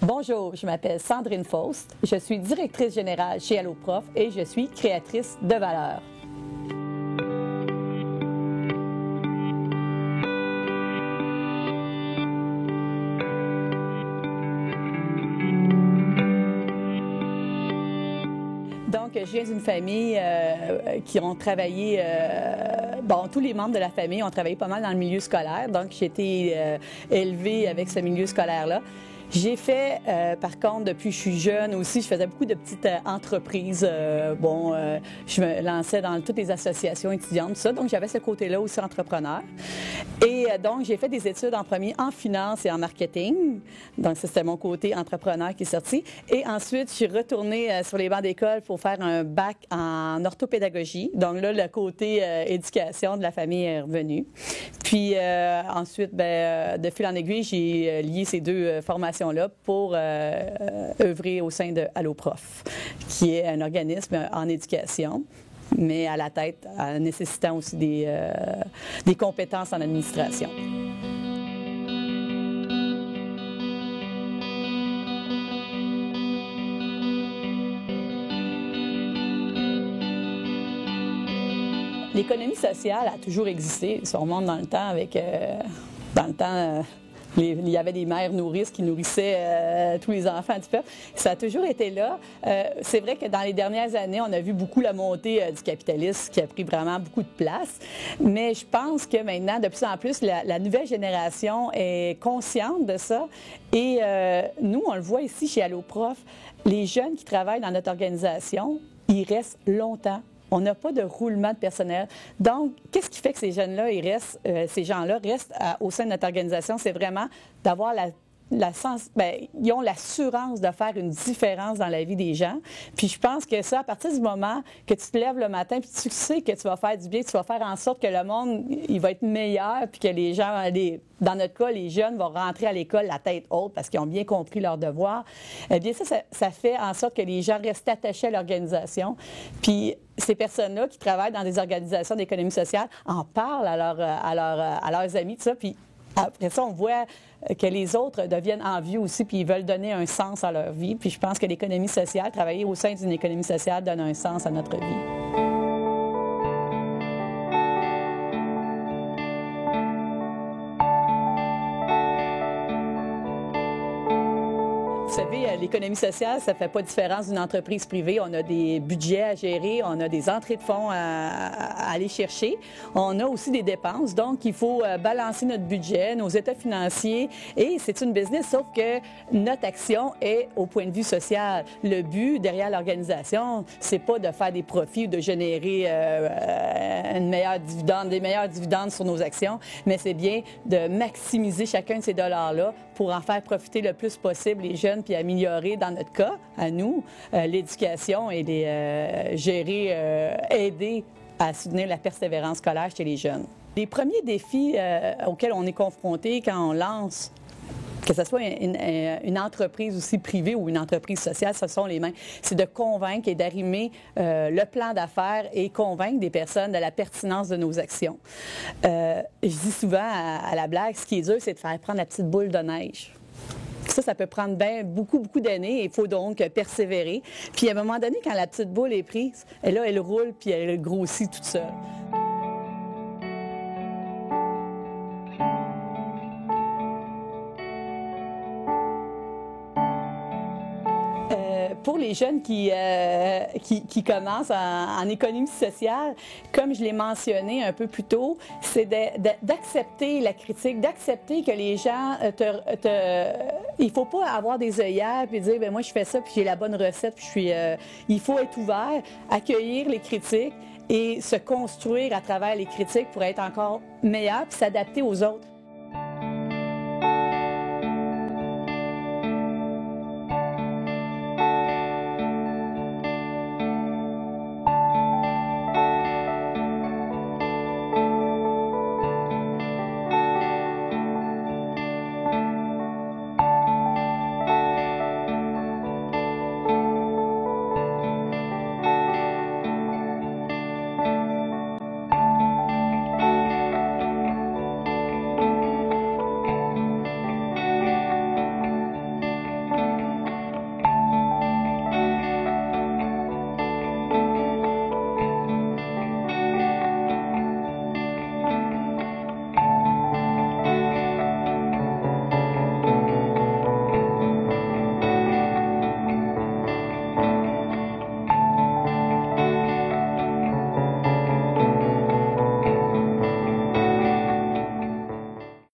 Bonjour, je m'appelle Sandrine Faust, je suis directrice générale chez Alloprof et je suis créatrice de valeur. Donc, je viens d'une famille qui ont travaillé, tous les membres de la famille ont travaillé pas mal dans le milieu scolaire, donc j'ai été élevée avec ce milieu scolaire-là. J'ai fait, par contre, depuis que je suis jeune aussi, je faisais beaucoup de petites entreprises. Je me lançais dans toutes les associations étudiantes, tout ça. Donc, j'avais ce côté-là aussi entrepreneur. Et donc, j'ai fait des études en premier en finance et en marketing. Donc, ça, c'était mon côté entrepreneur qui est sorti. Et ensuite, je suis retournée sur les bancs d'école pour faire un bac en orthopédagogie. Donc là, le côté éducation de la famille est revenu. Puis ensuite, de fil en aiguille, j'ai lié ces deux formations là pour œuvrer au sein de Alloprof, qui est un organisme en éducation, mais à la tête, nécessitant aussi des compétences en administration. L'économie sociale a toujours existé. Si on remonte dans le temps il y avait des mères nourrices qui nourrissaient tous les enfants du peuple. Ça a toujours été là. C'est vrai que dans les dernières années, on a vu beaucoup la montée du capitalisme qui a pris vraiment beaucoup de place. Mais je pense que maintenant, de plus en plus, la nouvelle génération est consciente de ça. Et nous, on le voit ici chez Alloprof, les jeunes qui travaillent dans notre organisation, ils restent longtemps. On n'a pas de roulement de personnel. Donc, qu'est-ce qui fait que ces jeunes-là, ces gens-là restent au sein de notre organisation? C'est vraiment d'avoir ils ont l'assurance de faire une différence dans la vie des gens. Puis je pense que ça, à partir du moment que tu te lèves le matin, puis tu sais que tu vas faire du bien, tu vas faire en sorte que le monde, il va être meilleur, puis que les gens, dans notre cas, les jeunes vont rentrer à l'école la tête haute parce qu'ils ont bien compris leurs devoirs. Eh bien, ça fait en sorte que les gens restent attachés à l'organisation. Puis ces personnes-là qui travaillent dans des organisations d'économie sociale en parlent à leurs amis, tout ça. Puis après ça, on voit que les autres deviennent envieux aussi, puis ils veulent donner un sens à leur vie. Puis je pense que l'économie sociale, travailler au sein d'une économie sociale donne un sens à notre vie. Vous savez, l'économie sociale, ça ne fait pas différence d'une entreprise privée. On a des budgets à gérer, on a des entrées de fonds à aller chercher. On a aussi des dépenses, donc il faut balancer notre budget, nos états financiers, et c'est une business, sauf que notre action est au point de vue social. Le but derrière l'organisation, c'est pas de faire des profits ou de générer des meilleurs dividendes sur nos actions, mais c'est bien de maximiser chacun de ces dollars-là pour en faire profiter le plus possible les jeunes, puis améliorer, dans notre cas, à nous, l'éducation et aider à soutenir la persévérance scolaire chez les jeunes. Les premiers défis auxquels on est confronté quand on lance, que ce soit une entreprise aussi privée ou une entreprise sociale, ce sont les mêmes. C'est de convaincre et d'arrimer le plan d'affaires et convaincre des personnes de la pertinence de nos actions. Je dis souvent à la blague, ce qui est dur, c'est de faire prendre la petite boule de neige. Ça peut prendre beaucoup d'années et il faut donc persévérer. Puis à un moment donné, quand la petite boule est prise, elle roule puis elle grossit toute seule. Pour les jeunes qui commencent en économie sociale, comme je l'ai mentionné un peu plus tôt, c'est d'accepter la critique, d'accepter que les gens il faut pas avoir des œillères puis dire moi je fais ça puis j'ai la bonne recette puis il faut être ouvert, accueillir les critiques et se construire à travers les critiques pour être encore meilleur puis s'adapter aux autres.